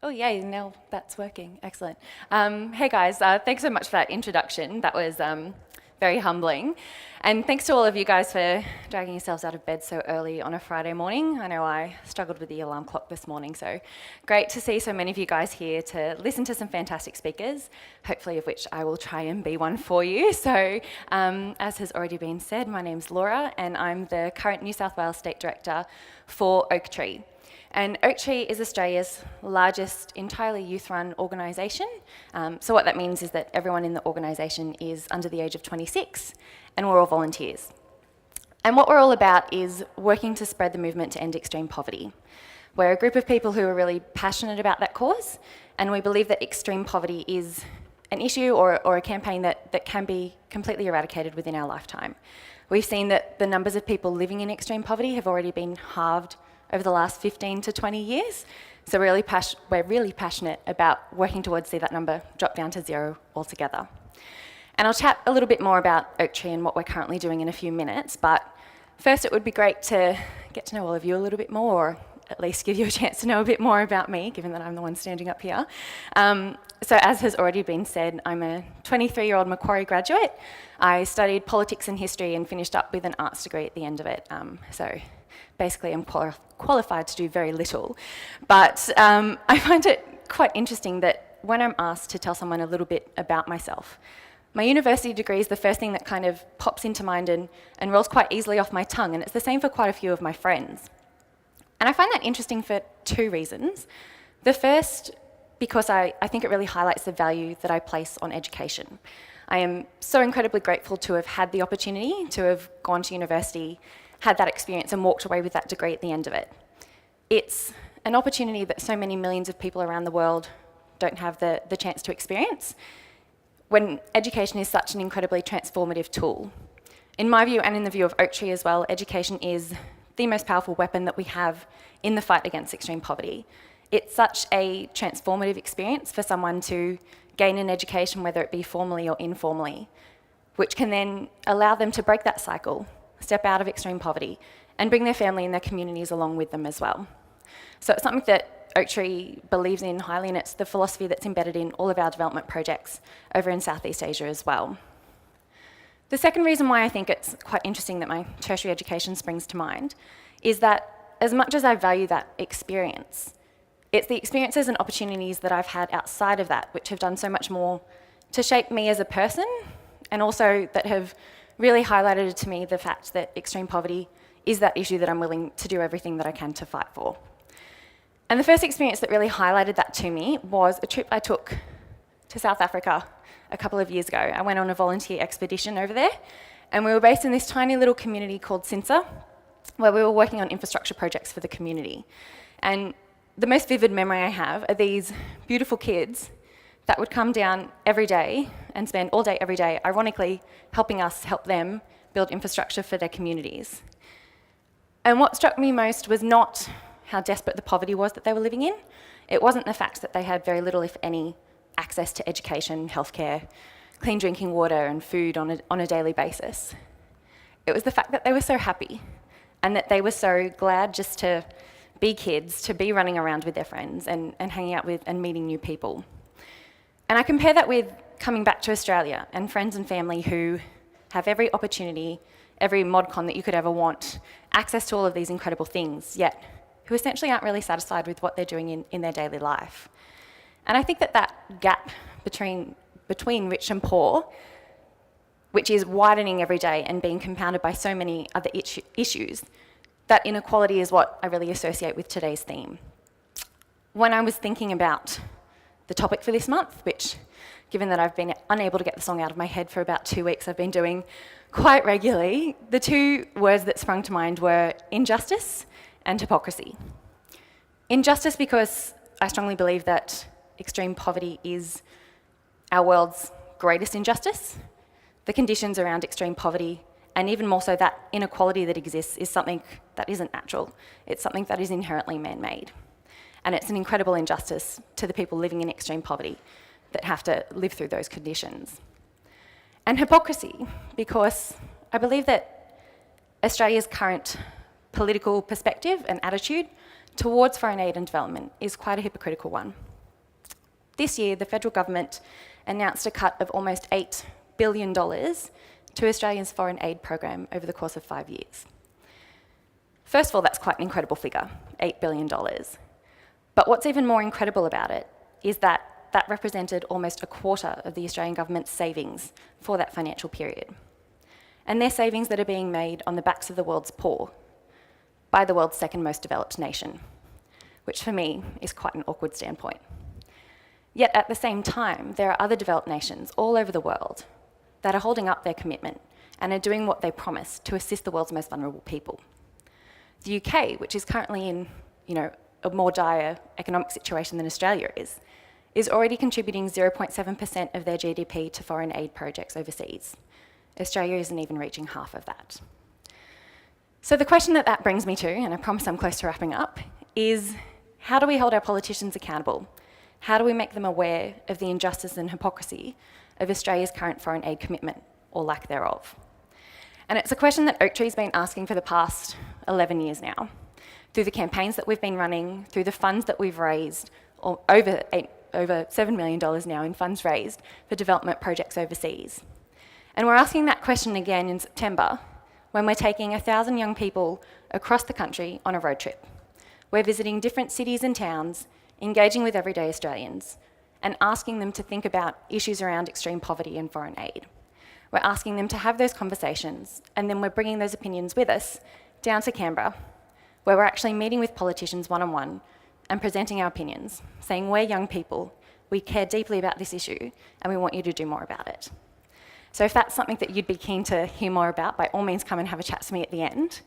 Oh, yay, now that's working. Excellent. Hey, guys, thanks so much for that introduction. That was very humbling. And thanks to all of you guys for dragging yourselves out of bed so early on a Friday morning. I know I struggled with the alarm clock this morning, so great to see so many of you guys here to listen to some fantastic speakers, hopefully of which I will try and be one for you. So, as has already been said, my name's Laura, and I'm the current New South Wales State Director for Oaktree. And Oaktree is Australia's largest entirely youth-run organisation. So what that means is that everyone in the organisation is under the age of 26, and we're all volunteers. And what we're all about is working to spread the movement to end extreme poverty. We're a group of people who are really passionate about that cause, and we believe that extreme poverty is an issue or a campaign that can be completely eradicated within our lifetime. We've seen that the numbers of people living in extreme poverty have already been halved over the last 15 to 20 years. So we're really passionate about working towards see that number drop down to zero altogether. And I'll chat a little bit more about Oaktree and what we're currently doing in a few minutes, but first it would be great to get to know all of you a little bit more, or at least give you a chance to know a bit more about me, given that I'm the one standing up here. So as has already been said, I'm a 23-year-old Macquarie graduate. I studied politics and history and finished up with an arts degree at the end of it. So basically I'm qualified to do very little. But I find it quite interesting that when I'm asked to tell someone a little bit about myself, my university degree is the first thing that kind of pops into mind and rolls quite easily off my tongue, and it's the same for quite a few of my friends. And I find that interesting for two reasons. The first, because I think it really highlights the value that I place on education. I am so incredibly grateful to have had the opportunity to have gone to university, had that experience and walked away with that degree at the end of it. It's an opportunity that so many millions of people around the world don't have the chance to experience, when education is such an incredibly transformative tool. In my view, and in the view of Oaktree as well, education is the most powerful weapon that we have in the fight against extreme poverty. It's such a transformative experience for someone to gain an education, whether it be formally or informally, which can then allow them to break that cycle, step out of extreme poverty, and bring their family and their communities along with them as well. So it's something that Oaktree believes in highly, and it's the philosophy that's embedded in all of our development projects over in Southeast Asia as well. The second reason why I think it's quite interesting that my tertiary education springs to mind is that as much as I value that experience, it's the experiences and opportunities that I've had outside of that which have done so much more to shape me as a person, and also that have really highlighted to me the fact that extreme poverty is that issue that I'm willing to do everything that I can to fight for. And the first experience that really highlighted that to me was a trip I took to South Africa a couple of years ago. I went on a volunteer expedition over there, and we were based in this tiny little community called Sinsa, where we were working on infrastructure projects for the community. And the most vivid memory I have are these beautiful kids that would come down every day and spend all day every day, ironically, helping us help them build infrastructure for their communities. And what struck me most was not how desperate the poverty was that they were living in. It wasn't the fact that they had very little, if any, access to education, healthcare, clean drinking water and food on a daily basis. It was the fact that they were so happy, and that they were so glad just to be kids, to be running around with their friends and hanging out with and meeting new people. And I compare that with coming back to Australia and friends and family who have every opportunity, every modcon that you could ever want, access to all of these incredible things, yet who essentially aren't really satisfied with what they're doing in their daily life. And I think that gap between rich and poor, which is widening every day and being compounded by so many other issues, that inequality is what I really associate with today's theme. When I was thinking about the topic for this month, which, given that I've been unable to get the song out of my head for about 2 weeks, I've been doing quite regularly, the two words that sprung to mind were injustice and hypocrisy. Injustice because I strongly believe that extreme poverty is our world's greatest injustice. The conditions around extreme poverty, and even more so that inequality that exists, is something that isn't natural. It's something that is inherently man-made. And it's an incredible injustice to the people living in extreme poverty that have to live through those conditions. And hypocrisy, because I believe that Australia's current political perspective and attitude towards foreign aid and development is quite a hypocritical one. This year, the federal government announced a cut of almost $8 billion to Australia's foreign aid program over the course of 5 years. First of all, that's quite an incredible figure, $8 billion. But what's even more incredible about it is that that represented almost a quarter of the Australian government's savings for that financial period. And they're savings that are being made on the backs of the world's poor by the world's second most developed nation, which for me is quite an awkward standpoint. Yet at the same time, there are other developed nations all over the world that are holding up their commitment and are doing what they promised to assist the world's most vulnerable people. The UK, which is currently in a more dire economic situation than Australia is already contributing 0.7% of their GDP to foreign aid projects overseas. Australia isn't even reaching half of that. So the question that brings me to, and I promise I'm close to wrapping up, is how do we hold our politicians accountable? How do we make them aware of the injustice and hypocrisy of Australia's current foreign aid commitment, or lack thereof? And it's a question that Oaktree's been asking for the past 11 years now, through the campaigns that we've been running, through the funds that we've raised, or over $7 million now in funds raised for development projects overseas. And we're asking that question again in September, when we're taking 1,000 young people across the country on a road trip. We're visiting different cities and towns, engaging with everyday Australians, and asking them to think about issues around extreme poverty and foreign aid. We're asking them to have those conversations, and then we're bringing those opinions with us down to Canberra, where we're actually meeting with politicians one-on-one and presenting our opinions, saying we're young people, we care deeply about this issue, and we want you to do more about it. So if that's something that you'd be keen to hear more about, by all means come and have a chat to me at the end.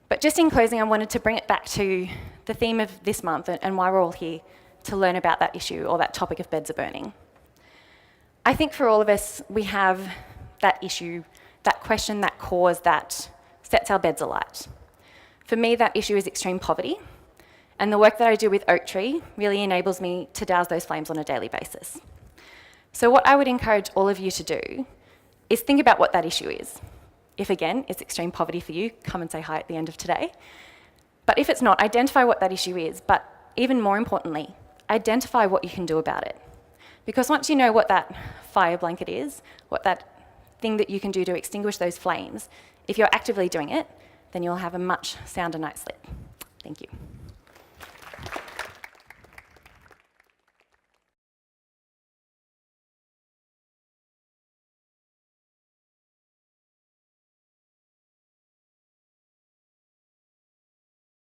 But just in closing, I wanted to bring it back to the theme of this month and why we're all here to learn about that issue, or that topic of beds are burning. I think for all of us, we have that issue, that question, that cause that sets our beds alight. For me, that issue is extreme poverty, and the work that I do with Oaktree really enables me to douse those flames on a daily basis. So what I would encourage all of you to do is think about what that issue is. If again, it's extreme poverty for you, come and say hi at the end of today. But if it's not, identify what that issue is, but even more importantly, identify what you can do about it. Because once you know what that fire blanket is, what that thing that you can do to extinguish those flames, if you're actively doing it, then you'll have a much sounder night's sleep. Thank you.